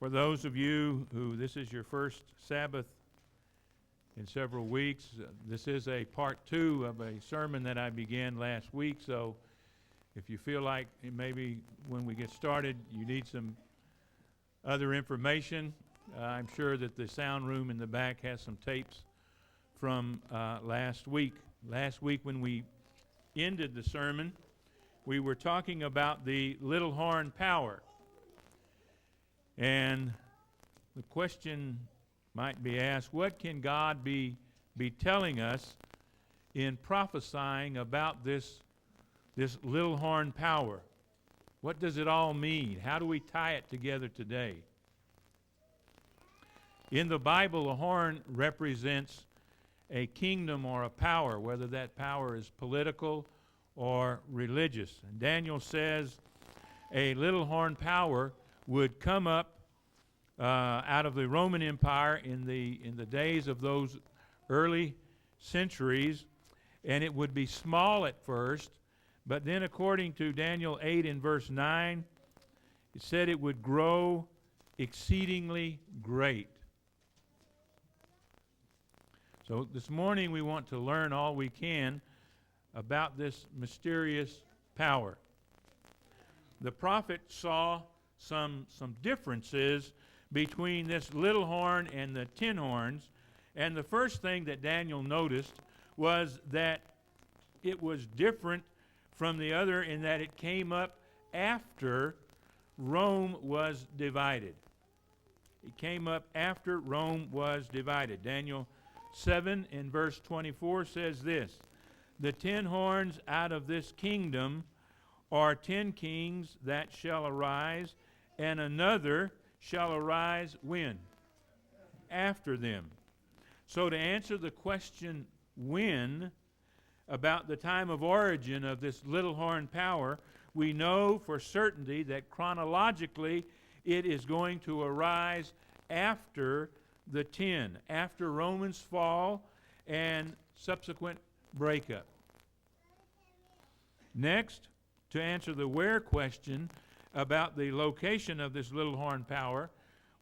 For those of you who this is your first Sabbath in several weeks, this is a part 2 of a sermon that I began last week. So if you feel like maybe when we get started you need some other information, I'm sure that the sound room in the back has some tapes from last week. Last week when we ended the sermon, we were talking about the little horn power. And the question might be asked, what can God be telling us in prophesying about this little horn power? What does it all mean? How do we tie it together today? In the Bible, a horn represents a kingdom or a power, whether that power is political or religious. And Daniel says a little horn power would come up out of the Roman Empire in the days of those early centuries, and it would be small at first, but then according to Daniel 8 in verse 9, it said it would grow exceedingly great. So this morning we want to learn all we can about this mysterious power. The prophet saw some differences between this little horn and the 10 horns, and the first thing that Daniel noticed was that it was different from the other in that it came up after Rome was divided. It came up after Rome was divided. Daniel 7 in verse 24 says this: "The 10 horns out of this kingdom are 10 kings that shall arise, and another shall arise when? After them." So to answer the question when, about the time of origin of this little horn power, we know for certainty that chronologically it is going to arise after the 10, after Rome's fall and subsequent breakup. Next, to answer the where question about the location of this little horn power,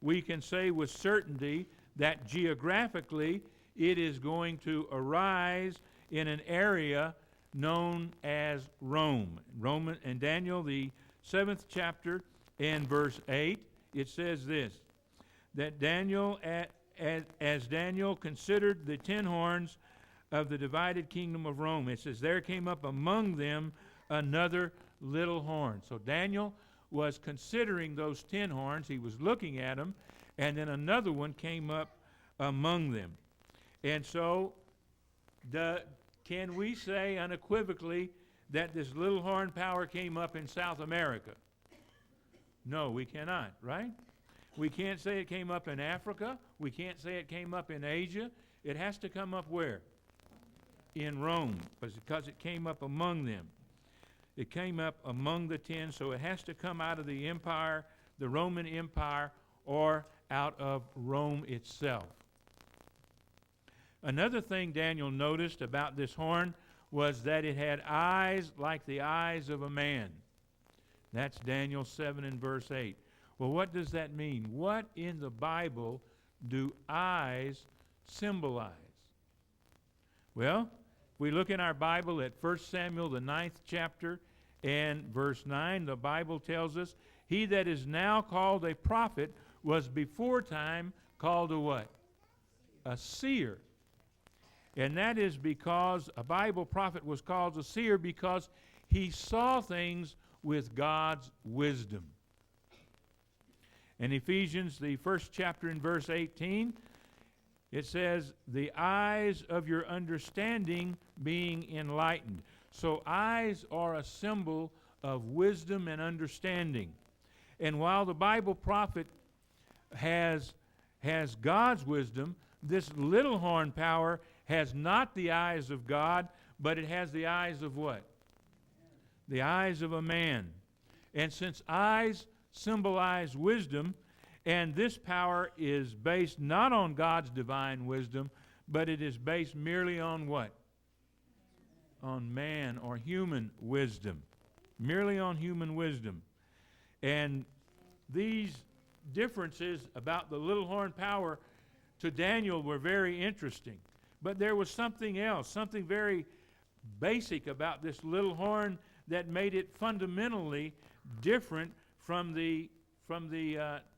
we can say with certainty that geographically it is going to arise in an area known as Rome. In Daniel, the 7th chapter and verse 8, it says this, that Daniel, as Daniel considered the 10 horns of the divided kingdom of Rome, it says, there came up among them another little horn. So Daniel was considering those 10 horns. He was looking at them, and then another one came up among them. And so can we say unequivocally that this little horn power came up in South America? No, we cannot, right? We can't say it came up in Africa. We can't say it came up in Asia. It has to come up where? In Rome, because it came up among them. It came up among the 10, so it has to come out of the empire, the Roman Empire, or out of Rome itself. Another thing Daniel noticed about this horn was that it had eyes like the eyes of a man. That's Daniel 7 and verse 8. Well, what does that mean? What in the Bible do eyes symbolize? Well, we look in our Bible at 1 Samuel, the 9th chapter, and verse 9, the Bible tells us, he that is now called a prophet was before time called a what? A seer. And that is because a Bible prophet was called a seer because he saw things with God's wisdom. In Ephesians, the 1st chapter in verse 18, it says, the eyes of your understanding being enlightened. So eyes are a symbol of wisdom and understanding. And while the Bible prophet has God's wisdom, this little horn power has not the eyes of God, but it has the eyes of what? The eyes of a man. And since eyes symbolize wisdom, and this power is based not on God's divine wisdom, but it is based merely on what? On man or human wisdom. Merely on human wisdom. And these differences about the little horn power to Daniel were very interesting. But there was something else, something very basic about this little horn that made it fundamentally different from the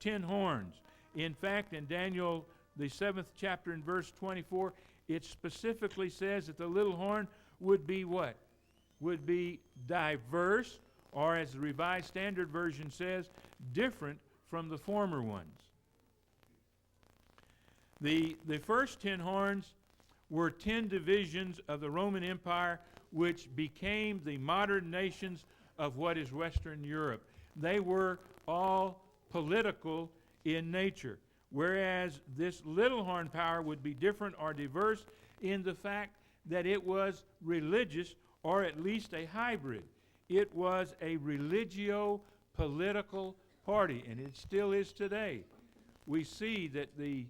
10 horns. In fact, in Daniel, the 7th chapter in verse 24, it specifically says that the little horn would be what? Would be diverse, or as the Revised Standard Version says, different from the former ones. The first 10 horns were 10 divisions of the Roman Empire, which became the modern nations of what is Western Europe. They were all political in nature, whereas this little horn power would be different or diverse in the fact that it was religious, or at least a hybrid. It was a religio-political party, and it still is today. We see that the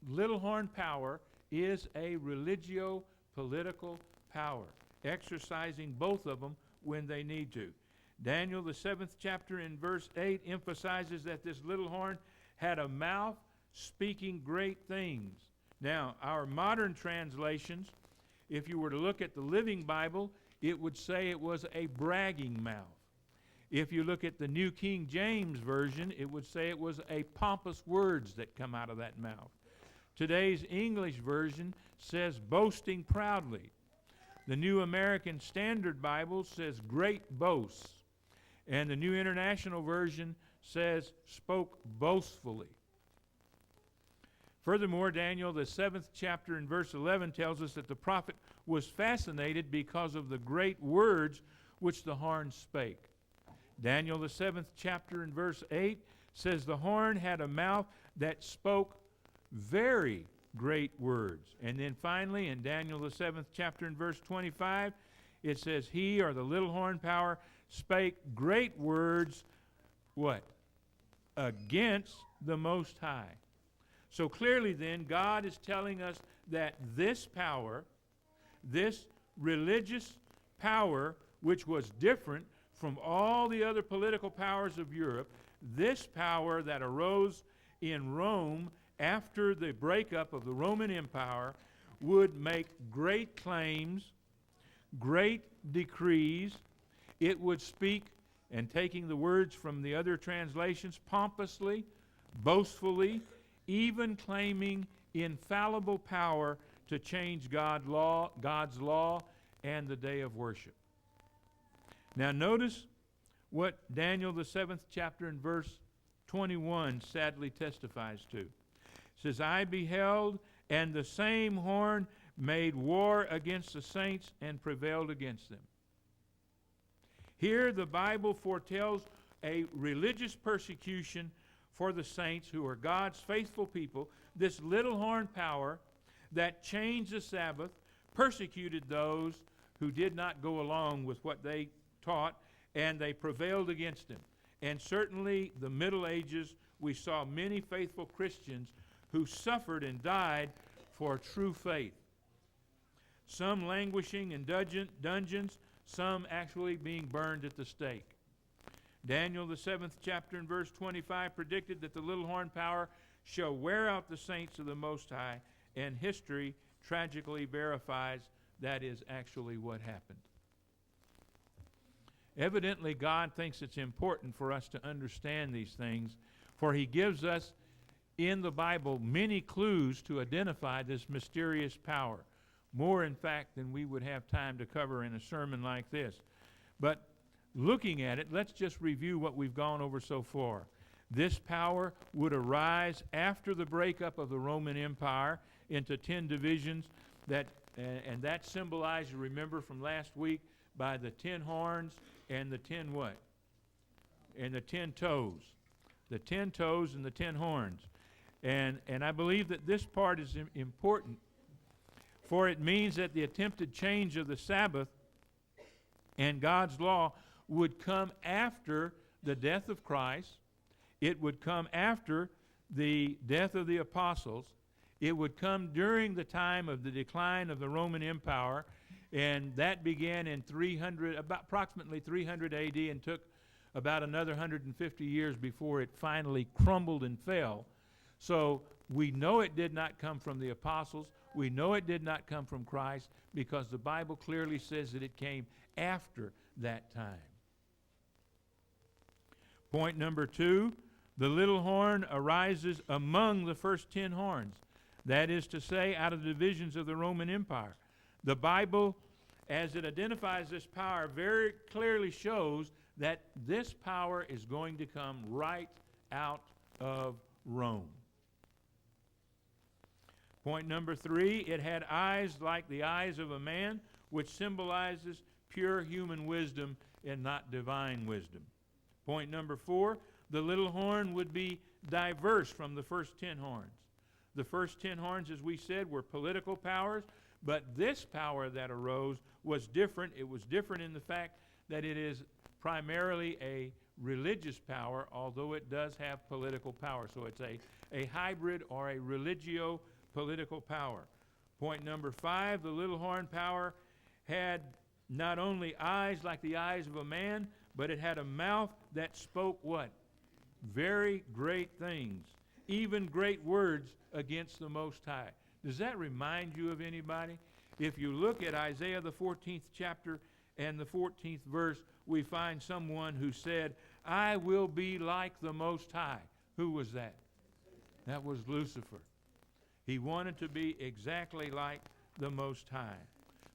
little horn power is a religio-political power, exercising both of them when they need to. Daniel, the 7th chapter in verse 8, emphasizes that this little horn had a mouth speaking great things. Now, our modern translations, if you were to look at the Living Bible, it would say it was a bragging mouth. If you look at the New King James Version, it would say it was a pompous words that come out of that mouth. Today's English version says boasting proudly. The New American Standard Bible says great boasts. And the New International Version says spoke boastfully. Furthermore, Daniel, the 7th chapter in verse 11 tells us that the prophet was fascinated because of the great words which the horn spake. Daniel, the 7th chapter in verse 8 says the horn had a mouth that spoke very great words. And then finally, in Daniel, the 7th chapter in verse 25, it says he, or the little horn power, spake great words, what? Against the Most High. So clearly then, God is telling us that this power, this religious power, which was different from all the other political powers of Europe, this power that arose in Rome after the breakup of the Roman Empire, would make great claims, great decrees. It would speak, and taking the words from the other translations, pompously, boastfully, even claiming infallible power to change God's law and the day of worship. Now notice what Daniel, the 7th chapter in verse 21 sadly testifies to. It says, I beheld, and the same horn made war against the saints and prevailed against them. Here the Bible foretells a religious persecution for the saints who are God's faithful people. This little horn power that changed the Sabbath persecuted those who did not go along with what they taught, and they prevailed against them. And certainly the Middle Ages, we saw many faithful Christians who suffered and died for true faith. Some languishing in dungeons, some actually being burned at the stake. Daniel, the 7th chapter in verse 25, predicted that the little horn power shall wear out the saints of the Most High, and history tragically verifies that is actually what happened. Evidently, God thinks it's important for us to understand these things, for He gives us in the Bible many clues to identify this mysterious power. More, in fact, than we would have time to cover in a sermon like this. But looking at it, let's just review what we've gone over so far. This power would arise after the breakup of the Roman Empire into 10 divisions, and that symbolized, you remember from last week, by the 10 horns and the 10 what? And the 10 toes. The 10 toes and the 10 horns. And I believe that this part is important, for it means that the attempted change of the Sabbath and God's law would come after the death of Christ. It would come after the death of the apostles. It would come during the time of the decline of the Roman Empire, and that began in approximately 300 AD, and took about another 150 years before it finally crumbled and fell. So we know it did not come from the apostles. We know it did not come from Christ because the Bible clearly says that it came after that time. Point number 2, the little horn arises among the first 10 horns. That is to say, out of the divisions of the Roman Empire. The Bible, as it identifies this power, very clearly shows that this power is going to come right out of Rome. Point number 3, it had eyes like the eyes of a man, which symbolizes pure human wisdom and not divine wisdom. Point number 4, the little horn would be diverse from the first 10 horns. The first 10 horns, as we said, were political powers, but this power that arose was different. It was different in the fact that it is primarily a religious power, although it does have political power. So it's a hybrid or a religio-political power. Point number 5, the little horn power had not only eyes like the eyes of a man, but it had a mouth that spoke what? Very great things, even great words against the Most High. Does that remind you of anybody? If you look at Isaiah the 14th chapter and the 14th verse, we find someone who said, I will be like the Most High. Who was that? That was Lucifer. He wanted to be exactly like the Most High.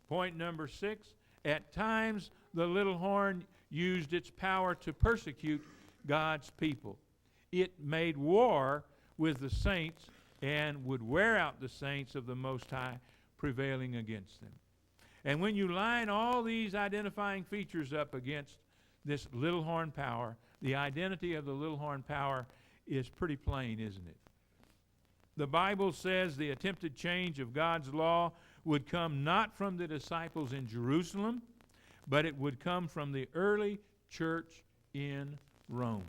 Point number 6, at times the little horn used its power to persecute God's people. It made war with the saints and would wear out the saints of the Most High, prevailing against them. And when you line all these identifying features up against this little horn power, the identity of the little horn power is pretty plain, isn't it? The Bible says the attempted change of God's law would come not from the disciples in Jerusalem, but it would come from the early church in Rome.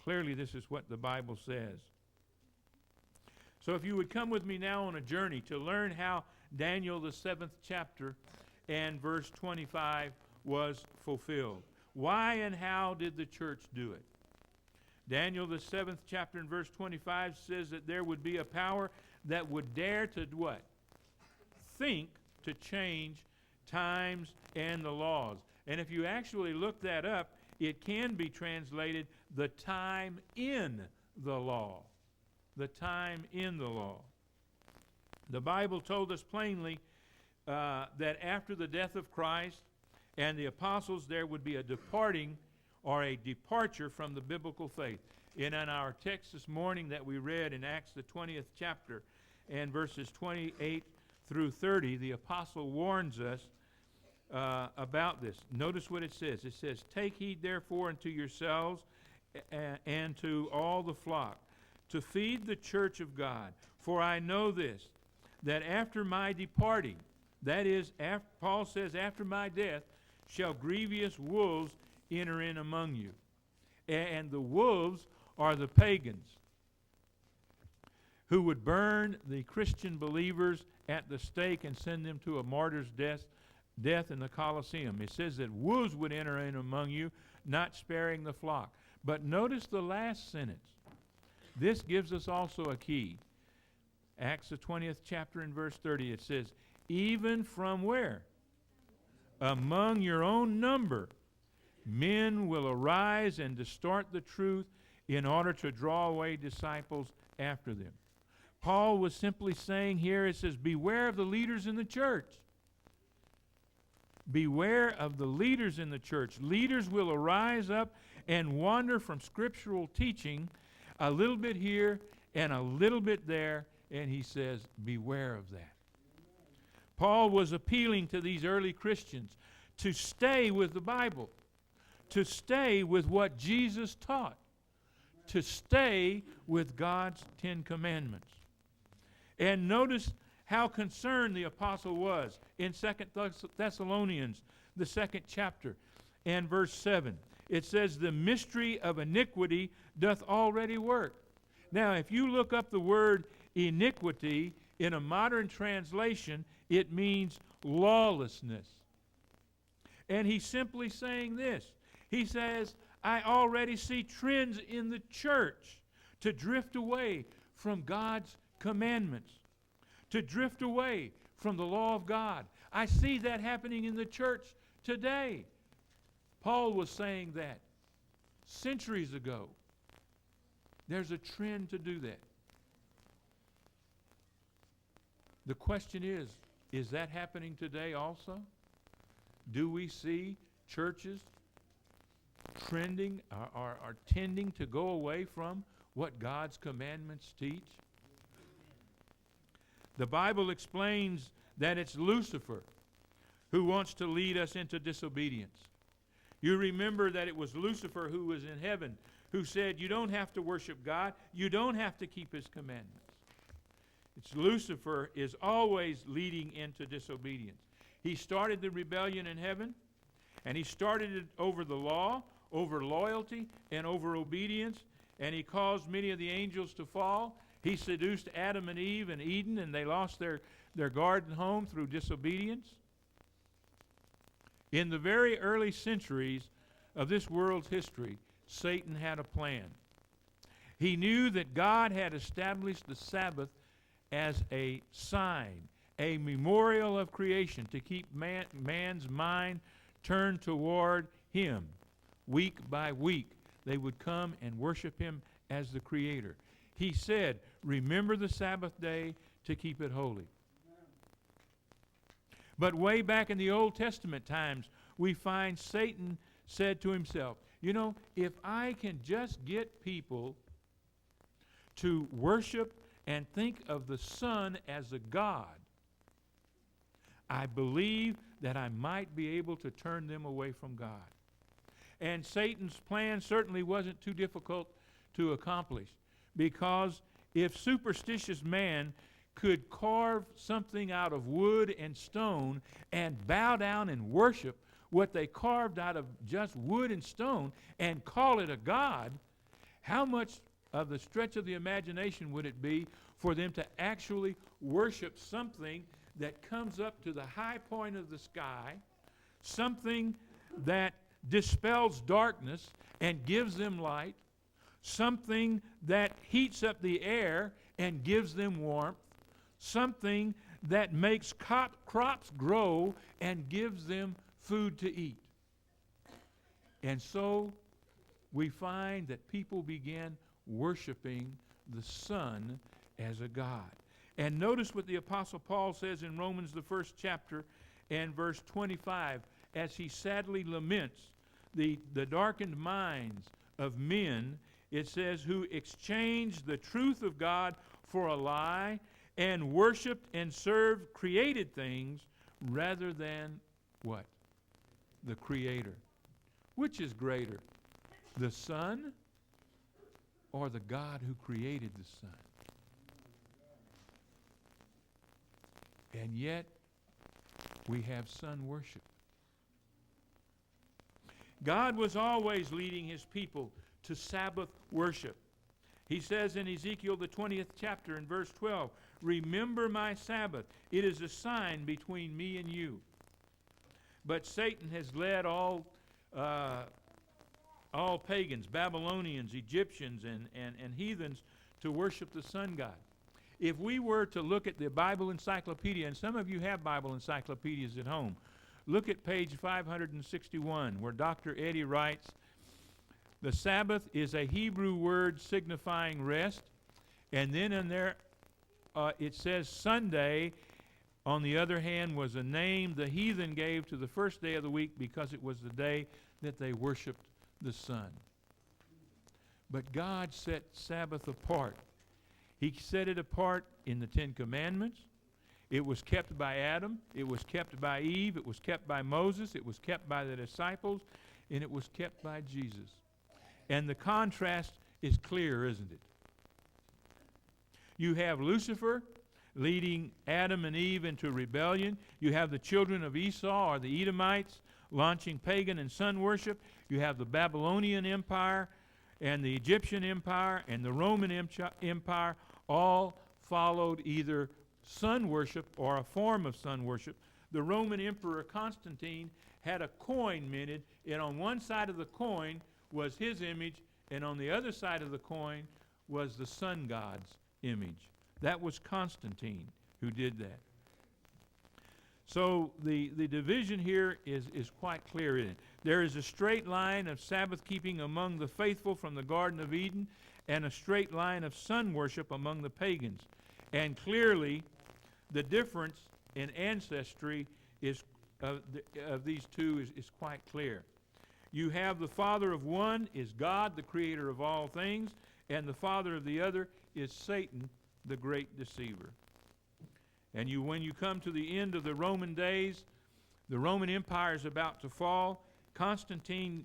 Clearly, this is what the Bible says. So if you would come with me now on a journey to learn how Daniel, the 7th chapter and verse 25 was fulfilled. Why and how did the church do it? Daniel, the 7th chapter and verse 25 says that there would be a power that would dare to what? Think to change times and the laws. And if you actually look that up, it can be translated the time in the law. The time in the law. The Bible told us plainly that after the death of Christ and the apostles, there would be a departing or a departure from the biblical faith. And in our text this morning that we read in Acts the 20th chapter and verses 28 through 30, the apostle warns us about this. Notice what it says. It says, take heed therefore unto yourselves and to all the flock, to feed the church of God. For I know this, that after my departing, that is, Paul says, after my death, shall grievous wolves enter in among you. And the wolves are the pagans who would burn the Christian believers at the stake and send them to a martyr's death in the Colosseum. It says that wolves would enter in among you, not sparing the flock. But notice the last sentence. This gives us also a key. Acts the 20th chapter and verse 30, it says, even from where? Among your own number, men will arise and distort the truth in order to draw away disciples after them. Paul was simply saying here, it says, beware of the leaders in the church. Beware of the leaders in the church. Leaders will arise up and wander from scriptural teaching a little bit here and a little bit there, and he says, beware of that. Paul was appealing to these early Christians to stay with the Bible, to stay with what Jesus taught, to stay with God's 10 Commandments. And notice how concerned the apostle was in 2 Thessalonians, the 2nd chapter, and verse 7. It says, the mystery of iniquity doth already work. Now, if you look up the word iniquity in a modern translation, it means lawlessness. And he's simply saying this. He says, I already see trends in the church to drift away from God's commandments, to drift away from the law of God. I see that happening in the church today. Paul was saying that centuries ago. There's a trend to do that. The question is that happening today also? Do we see churches trending or tending to go away from what God's commandments teach? The Bible explains that it's Lucifer who wants to lead us into disobedience. You remember that it was Lucifer who was in heaven who said, you don't have to worship God, you don't have to keep his commandments. It's Lucifer is always leading into disobedience. He started the rebellion in heaven, and he started it over the law, over loyalty, and over obedience, and he caused many of the angels to fall. He seduced Adam and Eve in Eden, and they lost their garden home through disobedience. In the very early centuries of this world's history, Satan had a plan. He knew that God had established the Sabbath as a sign, a memorial of creation to keep man's mind turned toward him. Week by week, they would come and worship him as the Creator. He said, remember the Sabbath day to keep it holy. But way back in the Old Testament times, we find Satan said to himself, you know, if I can just get people to worship and think of the sun as a god, I believe that I might be able to turn them away from God. And Satan's plan certainly wasn't too difficult to accomplish, because if superstitious man could carve something out of wood and stone and bow down and worship what they carved out of just wood and stone and call it a god, how much of the stretch of the imagination would it be for them to actually worship something that comes up to the high point of the sky, something that dispels darkness and gives them light, something that heats up the air and gives them warmth, something that makes crops grow and gives them food to eat. And so we find that people began worshiping the sun as a god. And notice what the Apostle Paul says in Romans, the 1st chapter, and verse 25, as he sadly laments the darkened minds of men. It says, who exchanged the truth of God for a lie and worshiped and served created things rather than what? The Creator. Which is greater, the sun or the God who created the sun? And yet, we have sun worship. God was always leading his people to Sabbath worship. He says in Ezekiel, the 20th chapter, in verse 12, remember my Sabbath. It is a sign between me and you. But Satan has led all pagans, Babylonians, Egyptians, and heathens to worship the sun god. If we were to look at the Bible encyclopedia, and some of you have Bible encyclopedias at home, look at page 561, where Dr. Eddy writes, the Sabbath is a Hebrew word signifying rest, and then in there it says Sunday, on the other hand, was a name the heathen gave to the first day of the week because it was the day that they worshiped the sun. But God set Sabbath apart. He set it apart in the Ten Commandments. It was kept by Adam. It was kept by Eve. It was kept by Moses. It was kept by the disciples. And it was kept by Jesus. And the contrast is clear, isn't it? You have Lucifer leading Adam and Eve into rebellion. You have the children of Esau, or the Edomites, launching pagan and sun worship. You have the Babylonian Empire and the Egyptian Empire and the Roman Empire, all followed either sun worship or a form of sun worship. The Roman Emperor Constantine had a coin minted And on one side of the coin was his image, and on the other side of the coin was the sun god's image. That was Constantine who did that. So the division here is quite clear in it. There is a straight line of Sabbath keeping among the faithful from the Garden of Eden, and a straight line of sun worship among the pagans. And clearly, the difference in ancestry is of these two is quite clear. You have the father of one is God, the creator of all things, and the father of the other is Satan, the great deceiver. And when you come to the end of the Roman days, the Roman Empire is about to fall. Constantine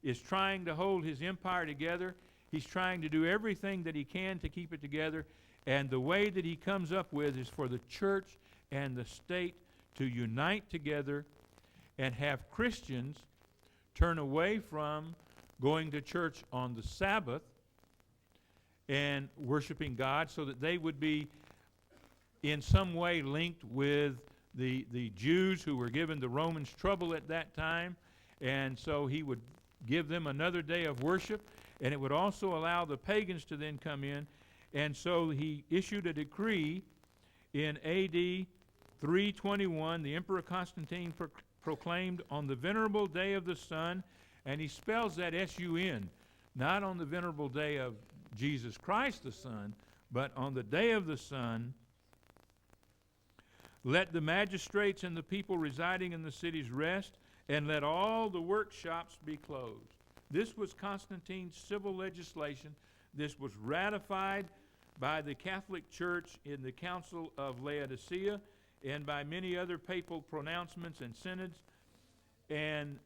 is trying to hold his empire together. He's trying to do everything that he can to keep it together. And the way that he comes up with is for the church and the state to unite together and have Christians turn away from going to church on the Sabbath and worshiping God, so that they would be in some way linked with the Jews who were giving the Romans trouble at that time. And so he would give them another day of worship, and it would also allow the pagans to then come in. And so he issued a decree in AD 321. The Emperor Constantine proclaimed on the venerable day of the sun, and he spells that S-U-N, not on the venerable day of Jesus Christ the Son, but on the day of the sun, let the magistrates and the people residing in the cities rest, and let all the workshops be closed. This was Constantine's civil legislation. This was ratified by the Catholic Church in the Council of Laodicea and by many other papal pronouncements and synods. And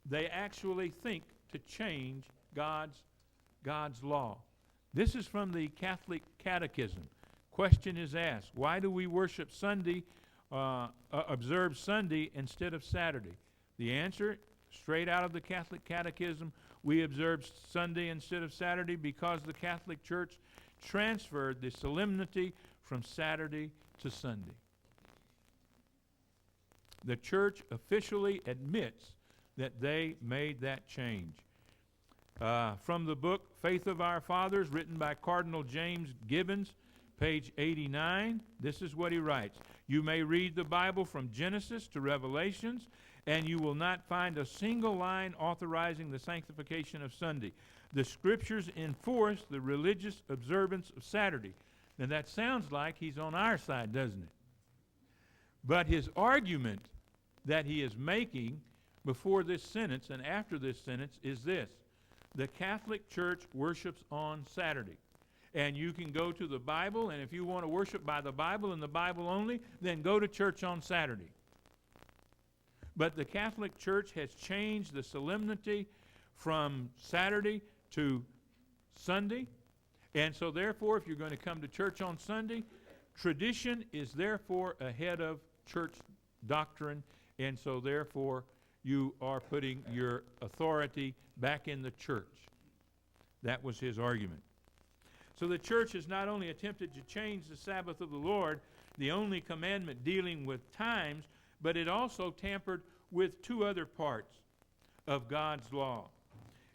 they actually think to change God's law. This is from the Catholic Catechism. Question is asked, why do we worship Sunday, observe Sunday instead of Saturday? The answer, straight out of the Catholic Catechism, we observe Sunday instead of Saturday because the Catholic Church transferred the solemnity from Saturday to Sunday. The church officially admits that they made that change. From the book Faith of Our Fathers, written by Cardinal James Gibbons, page 89, this is what he writes. You may read the Bible from Genesis to Revelations, and you will not find a single line authorizing the sanctification of Sunday. The Scriptures enforce the religious observance of Saturday. Now that sounds like he's on our side, doesn't it? But his argument that he is making before this sentence and after this sentence is this. The Catholic Church worships on Saturday. And you can go to the Bible, and if you want to worship by the Bible and the Bible only, then go to church on Saturday. But the Catholic Church has changed the solemnity from Saturday to Sunday. And so therefore, if you're going to come to church on Sunday, tradition is therefore ahead of church doctrine. And so therefore, you are putting your authority back in the church. That was his argument. So the church has not only attempted to change the Sabbath of the Lord, the only commandment dealing with times, but it also tampered with two other parts of God's law.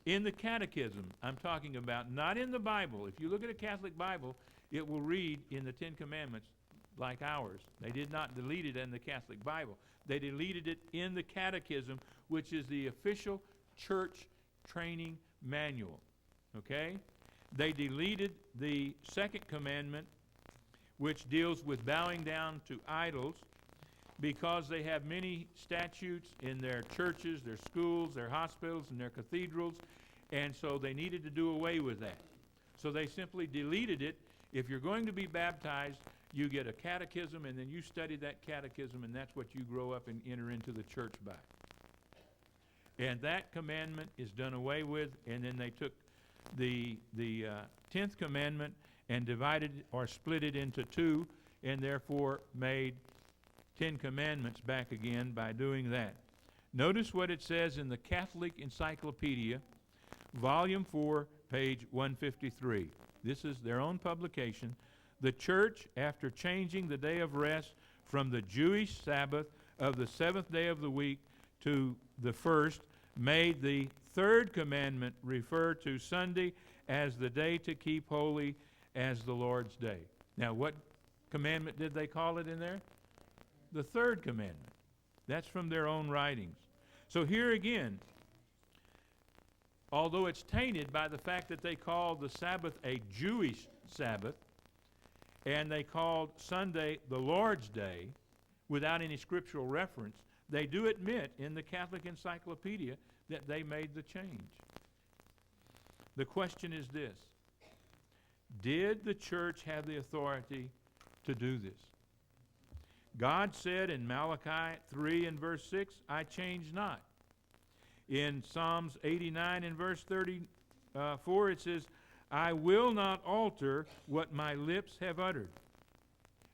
In the Catechism, I'm talking about, not in the Bible. If you look at a Catholic Bible, it will read in the Ten Commandments like ours. They did not delete it in the Catholic Bible. They deleted it in the Catechism, which is the official church training manual. Okay? They deleted the second commandment, which deals with bowing down to idols, because they have many statutes in their churches, their schools, their hospitals, and their cathedrals, and so they needed to do away with that. So they simply deleted it. If you're going to be baptized, you get a catechism, and then you study that catechism, and that's what you grow up and enter into the church by. And that commandment is done away with, and then they took the 10th commandment and divided or split it into two, and therefore made 10 commandments back again by doing that. Notice what it says in the Catholic Encyclopedia, Volume 4, page 153. This is their own publication. The church, after changing the day of rest from the Jewish Sabbath of the seventh day of the week to the first, made the third commandment refer to Sunday as the day to keep holy as the Lord's day. Now, what commandment did they call it in there? The third commandment. That's from their own writings. So here again, although it's tainted by the fact that they called the Sabbath a Jewish Sabbath, and they called Sunday the Lord's Day without any scriptural reference, they do admit in the Catholic Encyclopedia that they made the change. The question is this: did the church have the authority to do this? God said in Malachi 3 and verse 6, I change not. In Psalms 89 and verse 34, it says, I will not alter what my lips have uttered.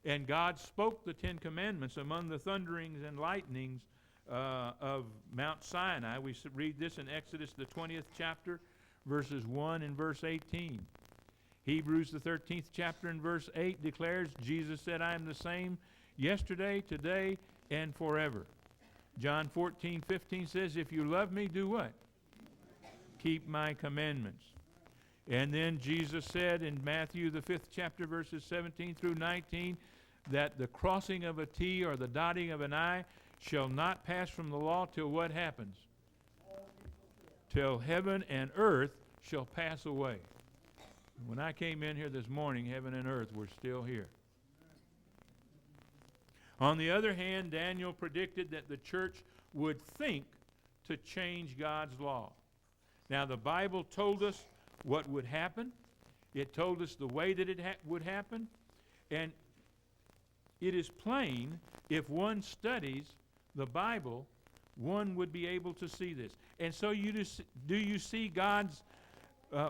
And God spoke the Ten Commandments among the thunderings and lightnings of Mount Sinai. We read this in Exodus, the 20th chapter, verses 1 and verse 18. Hebrews, the 13th chapter and verse 8 declares, Jesus said, I am the same yesterday, today, and forever. John 14:15 says, if you love me, do what? Keep my commandments. And then Jesus said in Matthew, the 5th chapter, verses 17 through 19, that the crossing of a T or the dotting of an I shall not pass from the law till what happens? Till heaven and earth shall pass away. When I came in here this morning, heaven and earth were still here. On the other hand, Daniel predicted that the church would think to change God's law. Now, the Bible told us what would happen. It told us the way that it would happen. And it is plain, if one studies the Bible, one would be able to see this. And so do you see God's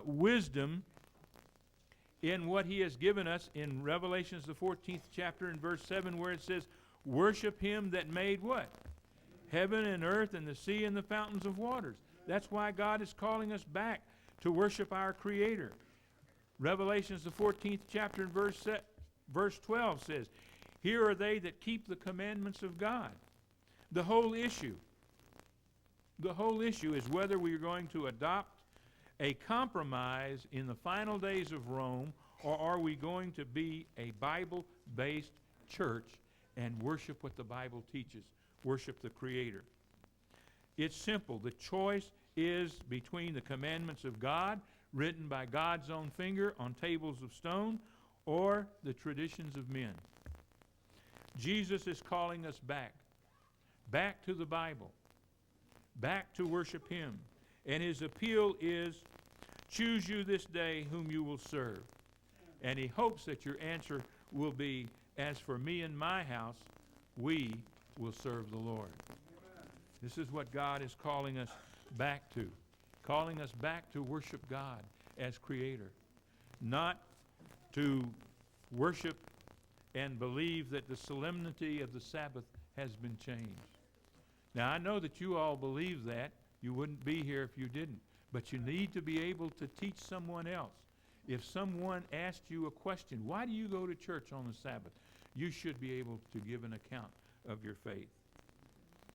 wisdom in what he has given us in Revelations, the 14th chapter and verse 7, where it says, worship him that made what? Heaven and earth and the sea and the fountains of waters. That's why God is calling us back to worship our Creator. Revelations, the 14th chapter and verse 12 says, here are they that keep the commandments of God. The whole issue is whether we are going to adopt a compromise in the final days of Rome, or are we going to be a Bible-based church and worship what the Bible teaches, worship the Creator. It's simple. The choice is between the commandments of God, written by God's own finger on tables of stone, or the traditions of men. Jesus is calling us back to the Bible, back to worship him. And his appeal is, choose you this day whom you will serve. And he hopes that your answer will be, as for me and my house, we will serve the Lord. This is what God is calling us back to worship God as Creator, not to worship and believe that the solemnity of the Sabbath has been changed. Now, I know that you all believe that. You wouldn't be here if you didn't. But you need to be able to teach someone else. If someone asked you a question, why do you go to church on the Sabbath? You should be able to give an account of your faith.